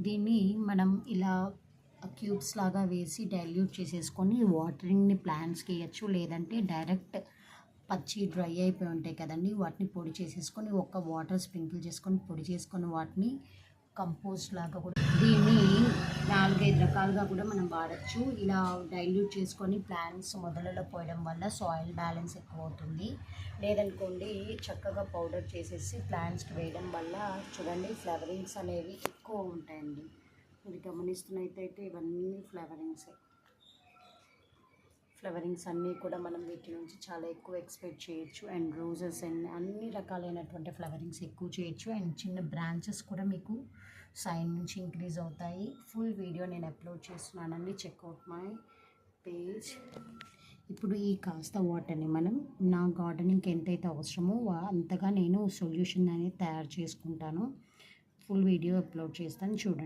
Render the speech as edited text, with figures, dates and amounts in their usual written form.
దీన్ని మనం ఇలా క్యూబ్స్ లాగా వేసి డైల్యూట్ చేసేసుకొని వాటరింగ్ని ప్లాంట్స్కి ఇవ్వచ్చు, లేదంటే డైరెక్ట్ పచ్చి డ్రై అయిపోయి ఉంటాయి కదండి, వాటిని పొడి చేసేసుకొని ఒక్క వాటర్ స్ప్రింకిల్ చేసుకొని పొడి చేసుకొని వాటిని కంపోస్ట్ లాగా కూడా దీన్ని 4-5 రకాలుగా కూడా మనం వాడచ్చు. ఇలా డైల్యూట్ చేసుకొని ప్లాంట్స్ మొదలలో పోయడం వల్ల సాయిల్ బ్యాలెన్స్ ఎక్కువ అవుతుంది. లేదనుకోండి చక్కగా పౌడర్ చేసేసి ప్లాంట్స్కి వేయడం వల్ల చూడండి ఫ్లవరింగ్స్ అనేవి ఎక్కువ ఉంటాయండి. మీరు గమనిస్తున్నట్టయితే ఇవన్నీ ఫ్లవరింగ్స్ అన్నీ కూడా మనం వీటి నుంచి చాలా ఎక్కువ ఎక్స్పెక్ట్ చేయొచ్చు. అండ్ రోజెస్ అండ్ అన్ని రకాలైనటువంటి ఫ్లవరింగ్స్ ఎక్కువ చేయొచ్చు. అండ్ చిన్న బ్రాంచెస్ కూడా మీకు సైడ్ నుంచి ఇంక్రీజ్ అవుతాయి. ఫుల్ వీడియో నేను అప్లోడ్ చేస్తున్నానండి, చెక్అవుట్ మై పేజ్. ఇప్పుడు ఈ కాస్త వాటర్ని మనం నా గార్డెనింగ్కి ఎంతైతే అవసరమో అంతగా నేను సొల్యూషన్ అనేది తయారు చేసుకుంటాను. ఫుల్ వీడియో అప్లోడ్ చేస్తాను, చూడండి.